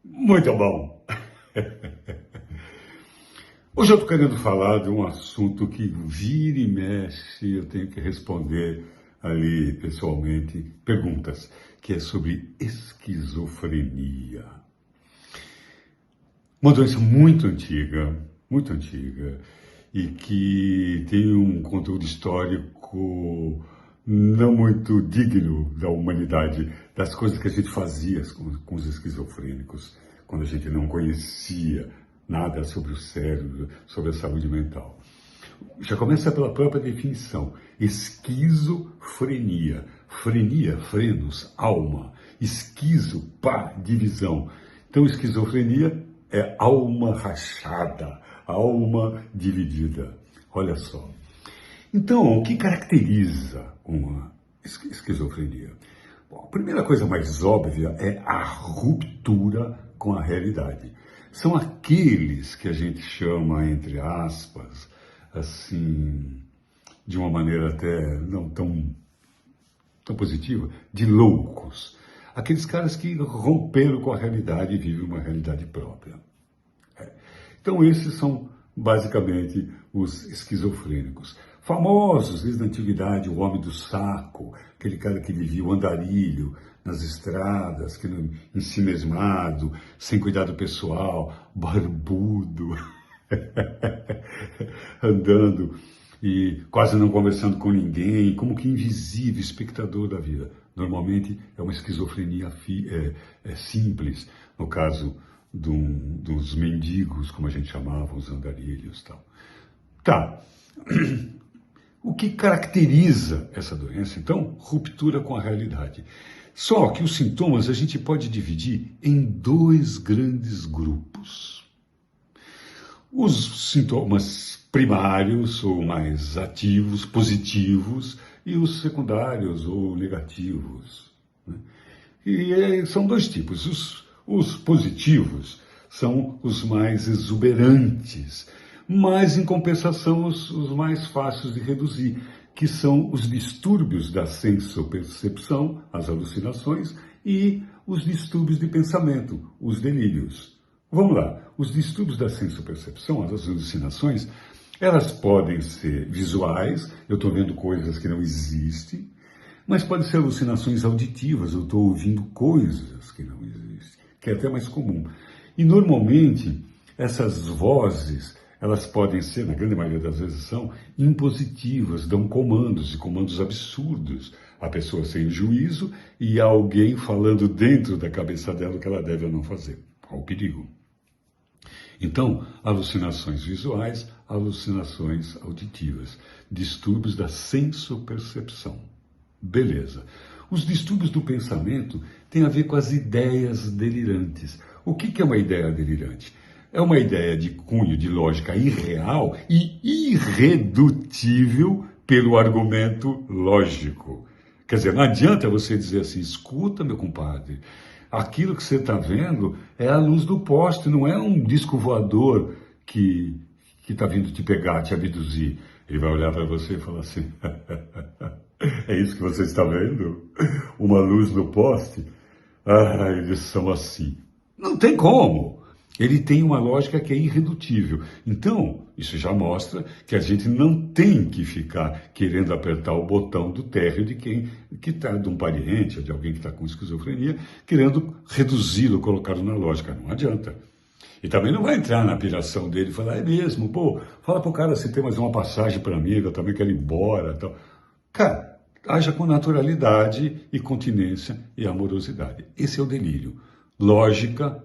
Muito bom! Hoje eu estou querendo falar de um assunto que vira e mexe, eu tenho que responder ali pessoalmente perguntas, que é sobre esquizofrenia. Uma doença muito antiga, e que tem um conteúdo histórico não muito digno da humanidade, das coisas que a gente fazia com os esquizofrênicos, quando a gente não conhecia nada sobre o cérebro, sobre a saúde mental. Já começa pela própria definição: esquizofrenia. Frenia, frenos, alma. Esquizo, pá, divisão. Então, esquizofrenia é alma rachada, alma dividida. Olha só. Então, o que caracteriza uma esquizofrenia? Bom, a primeira coisa mais óbvia é a ruptura com a realidade. São aqueles que a gente chama, entre aspas, assim, de uma maneira até não tão positiva, de loucos. Aqueles caras que romperam com a realidade e vivem uma realidade própria. Então, esses são basicamente os esquizofrênicos. Famosos desde a antiguidade, o homem do saco, aquele cara que vivia o andarilho nas estradas, que em si mesmado, sem cuidado pessoal, barbudo, andando e quase não conversando com ninguém, como que invisível, espectador da vida. Normalmente é uma esquizofrenia simples, no caso dos mendigos, como a gente chamava, os andarilhos e tal. Tá. O que caracteriza essa doença? Então, ruptura com a realidade. Só que os sintomas a gente pode dividir em dois grandes grupos. Os sintomas primários ou mais ativos, positivos, e os secundários ou negativos. E são dois tipos. Os positivos são os mais exuberantes, mas, em compensação, os mais fáceis de reduzir, que são os distúrbios da sensopercepção, as alucinações, e os distúrbios de pensamento, os delírios. Vamos lá, os distúrbios da sensopercepção, as alucinações, elas podem ser visuais, eu estou vendo coisas que não existem, mas podem ser alucinações auditivas, eu estou ouvindo coisas que não existem, que é até mais comum. E, normalmente, essas vozes, elas podem ser, na grande maioria das vezes são, impositivas, dão comandos, e comandos absurdos. A pessoa sem juízo e alguém falando dentro da cabeça dela o que ela deve ou não fazer. Qual o perigo? Então, alucinações visuais, alucinações auditivas, distúrbios da sensopercepção. Beleza. Os distúrbios do pensamento têm a ver com as ideias delirantes. O que é uma ideia delirante? É uma ideia de cunho de lógica irreal e irredutível pelo argumento lógico. Quer dizer, não adianta você dizer assim: escuta, meu compadre, aquilo que você está vendo é a luz do poste, não é um disco voador que está vindo te pegar, te abduzir. Ele vai olhar para você e falar assim: é isso que você está vendo? Uma luz no poste? Ah, eles são assim. Não tem como. Ele tem uma lógica que é irredutível. Então, isso já mostra que a gente não tem que ficar querendo apertar o botão do térreo de quem que está, de um parente, ou de alguém que está com esquizofrenia, querendo reduzi-lo, colocá-lo na lógica. Não adianta. E também não vai entrar na piração dele e falar: é mesmo, pô, fala pro cara se tem mais uma passagem para mim, eu também quero ir embora. Tal. Cara, haja com naturalidade e continência e amorosidade. Esse é o delírio. Lógica,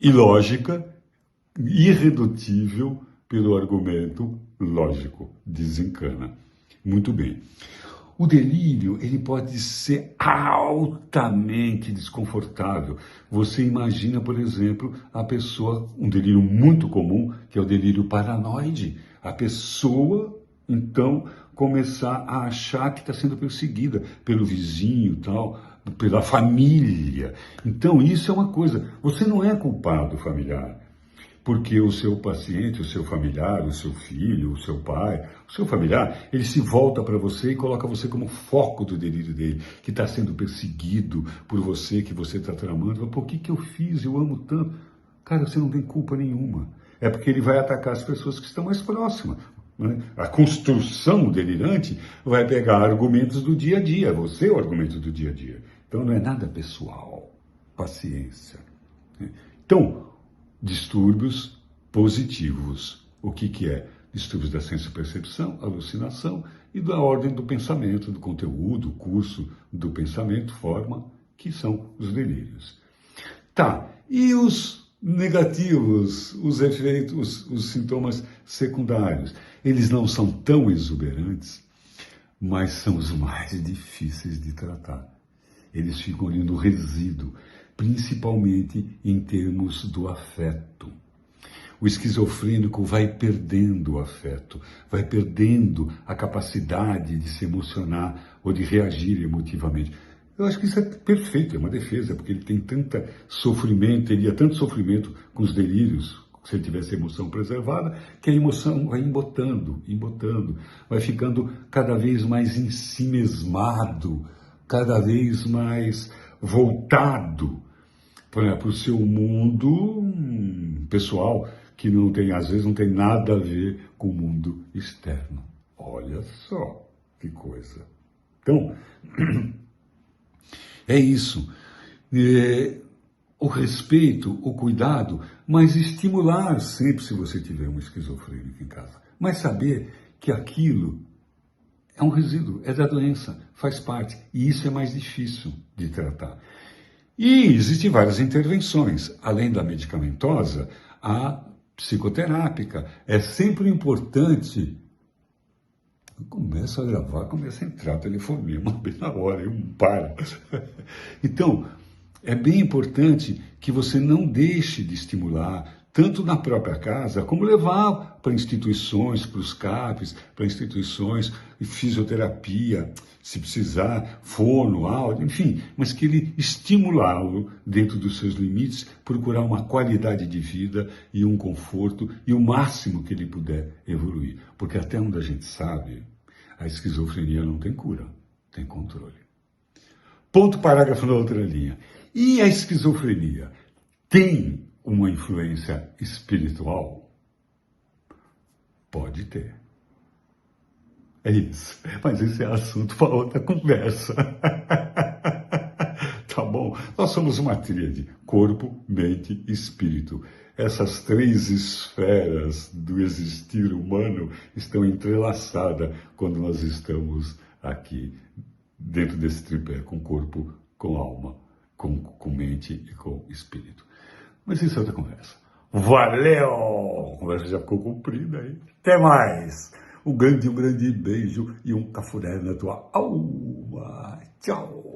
ilógica, irredutível pelo argumento lógico. Desencana. Muito bem. O delírio, ele pode ser altamente desconfortável. Você imagina, por exemplo, a pessoa, um delírio muito comum, que é o delírio paranoide. A pessoa, então, começar a achar que está sendo perseguida pelo vizinho e tal, pela família. Então, isso é uma coisa. Você não é culpado familiar. porque o seu paciente, o seu familiar, o seu filho, o seu pai, o seu familiar, ele se volta para você e coloca você como foco do delírio dele, que está sendo perseguido por você, que você está tramando. Por que eu fiz? Eu amo tanto. Cara, você não tem culpa nenhuma. É porque ele vai atacar as pessoas que estão mais próximas. Né? A construção delirante vai pegar argumentos do dia a dia. Você é o argumento do dia a dia. Então não é nada pessoal. Paciência. Então, distúrbios positivos. O que é? Distúrbios da senso-percepção, alucinação e da ordem do pensamento, do conteúdo, curso do pensamento, forma, que são os delírios. Tá, e os negativos, os efeitos, os sintomas secundários? Eles não são tão exuberantes, mas são os mais difíceis de tratar. Eles ficam ali no resíduo, principalmente em termos do afeto. O esquizofrênico vai perdendo o afeto, vai perdendo a capacidade de se emocionar ou de reagir emotivamente. Eu acho que isso é perfeito, é uma defesa, porque ele tem tanto sofrimento, teria tanto sofrimento com os delírios, se ele tivesse a emoção preservada, que a emoção vai embotando, vai ficando cada vez mais ensimesmado, cada vez mais voltado para o seu mundo pessoal, que não tem, às vezes não tem nada a ver com o mundo externo. Olha só que coisa. Então, é isso. O respeito, o cuidado, mas estimular sempre se você tiver um esquizofrênico em casa. Mas saber que aquilo é um resíduo, é da doença, faz parte. E isso é mais difícil de tratar. E existem várias intervenções, além da medicamentosa, a psicoterápica. É sempre importante. Começa a gravar, começa a entrar telefonema bem na hora, eu não para. Então, é bem importante que você não deixe de estimular, tanto na própria casa, como levar para instituições, para os CAPs, para instituições de fisioterapia, se precisar, fono, áudio, enfim, mas que ele estimulá-lo dentro dos seus limites, procurar uma qualidade de vida e um conforto e o máximo que ele puder evoluir. Porque até onde a gente sabe, a esquizofrenia não tem cura, tem controle. Ponto, parágrafo na outra linha. E a esquizofrenia tem uma influência espiritual? Pode ter. É isso. Mas esse é assunto para outra conversa. Tá bom? Nós somos uma tríade: corpo, mente e espírito. Essas três esferas do existir humano estão entrelaçadas quando nós estamos aqui, dentro desse tripé, com corpo, com alma, com mente e com espírito. Mas isso é outra conversa. Valeu! A conversa já ficou comprida aí. Até mais! Um grande beijo e um cafuné na tua alma. Tchau!